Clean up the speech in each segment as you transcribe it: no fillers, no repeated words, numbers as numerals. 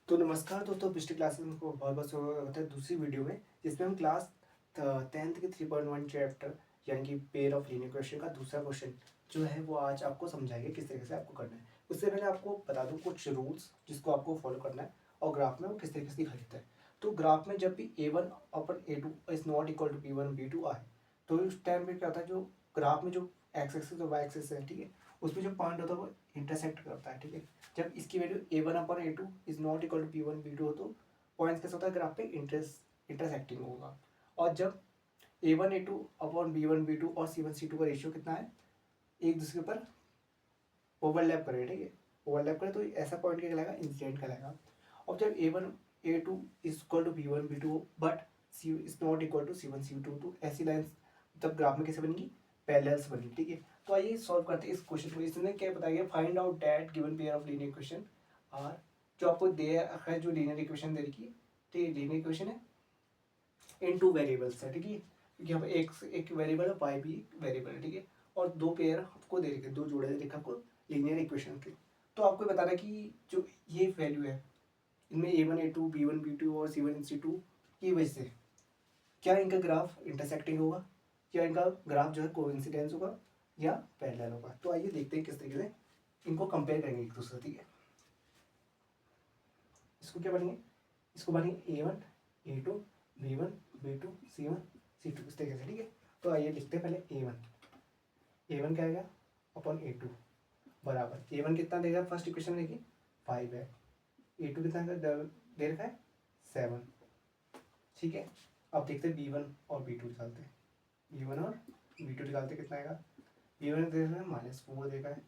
तो नमस्कार दोस्तों, पिछली क्लास में हमको बहुत बहुत स्वागत होता है दूसरी वीडियो में, जिसमें हम क्लास 10th के 3.1 चैप्टर यानी कि पेयर ऑफ लीनियर इक्वेशन का दूसरा क्वेश्चन जो है वो आज आपको समझाएंगे किस तरीके से आपको करना है। उससे पहले आपको बता दूं कुछ रूल्स जिसको आपको फॉलो करना है और ग्राफ में वो किस तरीके से दिखाई देता है। तो ग्राफ में जब भी A1/A2 is not equal to B1/B2 आए तो उस टाइम पे क्या होता है, जो ग्राफ में जो एक्स एक्सिस और वाई एक्सिस है, ठीक है, उसमें जो पॉइंट होता है वो इंटरसेक्ट करता है। ठीक है, जब इसकी value A1/A2 is not equal to B1/B2 हो तो पॉइंट्स कैसा होता है, ग्राफ पे इंटरसेक्टिंग होगा। और जब A1/A2/B1/B2 और C1/C2 का रेशियो कितना है, एक दूसरे के ऊपर ओवरलैप करे, ठीक है, ओवरलैप करे तो ऐसा पॉइंट क्या कहलाएगा, इंसिडेंट कहलाएगा। और जब A1/A2 is equal to B1/B2 but C is not equal to C1/C2 तो ऐसी लाइन्स तब ग्राफ में कैसे बनेगी, पैरेलल्स बनेगी। ठीक है, तो आइए सॉल्व करते हैं इस क्वेश्चन को। इसने क्या बताया गया, find out that given pair of linear equation are, जो आपको दे है, जो लीनियर इक्वेशन दे रखी है, ठीक है, लीनियर इक्वेशन है इन टू वेरिएबल्स है, ठीक है, क्योंकि यहाँ पे एक वेरिएबल है, वाई भी एक वेरिएबल है, ठीक है, और दो पेयर आपको दे रखे, दो जोड़े दे रखे आपको लीनियर इक्वेशन के। तो आपको बताना है कि जो ये वैल्यू है इनमें A1/A2 B1/B2 और C1/C2 की वजह से क्या इनका ग्राफ इंटरसेक्टिंग होगा या इनका ग्राफ जो है कोइंसिडेंस होगा या पैरेलल होगा। तो आइए देखते हैं किस तरीके से इनको कंपेयर करेंगे एक दूसरे से। ठीक है, इसको क्या बनेंगे, इसको बनेंगे A1/A2 B1/B2 C1/C2 इस तरीके से। ठीक है, तो आइए लिखते हैं पहले A1 क्या आएगा अपॉन A2 बराबर, A1 कितना देगा, फर्स्ट इक्वेशन में देखिए 5 है, A2 कितना दे रखा है 7। ठीक है, अब देखते हैं B1 और B2 निकालते हैं, B1 और B2 निकालते कितना आएगा, B1 दे रखा है -4 देखा है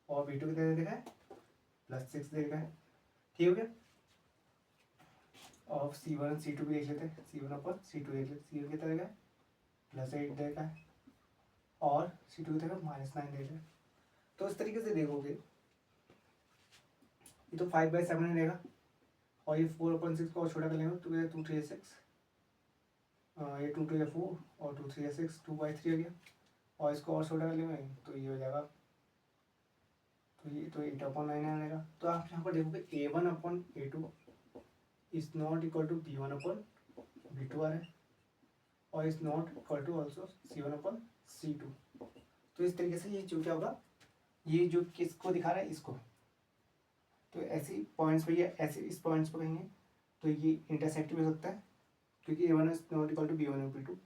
और B2 कितना दे रखा है +6 दे रखा है। ठीक हो गया, और C1/C2 भी देख लेते हैं, C1/C2 देख लेते हैं, C1 कितना देगा +8 देगा है और C2 देगा -9 देगा है। तो इस तरीके से देखोगे ये तो 5/7 देगा और ये 4/6 को और छोटा कर लेंगे तो 2 3 6, ये 2 2 4 और 2 3 6, 2/3 आ गया और इसको और छोटा कर लेंगे तो ये हो जाएगा, तो ये तो 8/9 आएगा। तो आप यहाँ पर देखोगे A1/A2 is not equal to B1/B2 आ रहा है और is not equal to also C1/C2। तो इस तरीके से ये जो क्या होगा, ये जो किसको दिखा रहा है इसको, तो ऐसे पॉइंट्स पर ये ऐसे इस पॉइंट्स पर कहेंगे तो ये इंटरसेक्ट भी हो सकता है क्योंकि A1 is not equal to B1/B2। तो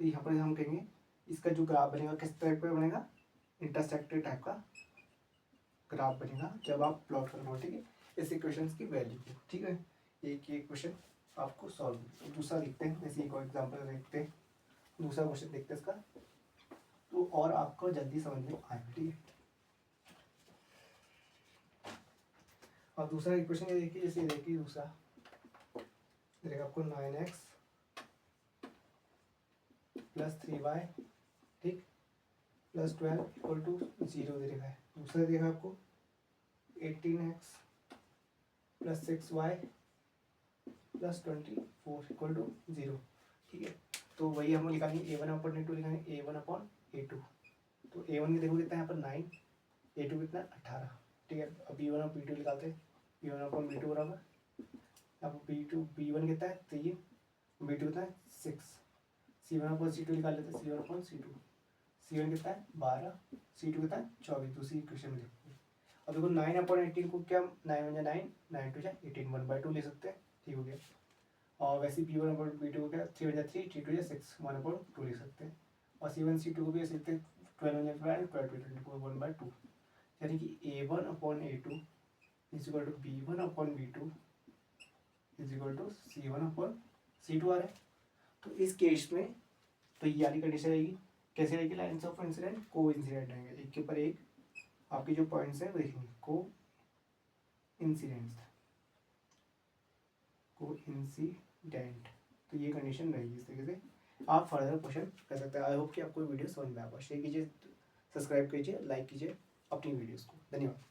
यहाँ पर हम कहेंगे इसका जो ग्राफ बनेगा किस टाइप का बनेगा, इंटरसेक्टेड टाइप का ग्राफ बनेगा जब आप प्लॉट करोगे। ठीक है, इस इक्वेशंस की वैल्यू को। ठीक है, एक ये क्वेश्चन आपको सॉल्व, दूसरा देखते हैं, जैसे एक और एग्जाम्पल देखते हैं, दूसरा क्वेश्चन देखते हैं इसका, तो और आपको जल्दी समझ में आएगा। ठीक है, और दूसरा इक्वेशन ये देखिए, जैसे देखिए दूसरा देखिए आपको 9x + 3y ठीक +12 इक्वल टू 0 दे रखा है। दूसरा देखा आपको 18x + 6y + 24 इक्वल टू 0। ठीक है, तो वही हम लिखेंगे A1/A2 लिखेंगे A1/A2। तो A1 की देखो कितना है यहाँ पर 9, A2 कितना 18। ठीक है, अब B1 और B2 निकालते हैं, B1/B2 बराबर, अब B1 कितना है 3, B2 कितना है 6, C1/C2 निकाल लेते हैं, C1/C2, C1 कितना है 12, C2 कितना है 24, दूसरी इक्वेशन में देखो। अब देखो 9/18 को क्या 9 × 9 9 2 18 1/2 ले सकते हैं। ठीक हो गया, और वैसे B1/B2 को क्या 3 × 3 3 2 6 1/2 ले सकते हैं, और C1/C2 को भी ऐसे लिखते हैं 12 × 12 12 24 1/2, यानी कि A1/A2 is equal to B1/B2 is equal to C1/C2 आ रहा है। तो इस केस में तो ये वाली कंडीशन रहेगी, कैसे रहेगी, लाइन्स ऑफ इंसिडेंट को इंसिडेंट रहेंगे, एक के ऊपर एक आपके जो पॉइंट्स हैं वो देखेंगे को इंसिडेंट, तो ये कंडीशन रहेगी। इस तरीके से आप फर्दर क्वेश्चन कर सकते हैं। आई होप कि आपको वीडियो समझ में आएगा। शेयर कीजिए, सब्सक्राइब कीजिए, लाइक कीजिए अपनी वीडियोस को। धन्यवाद।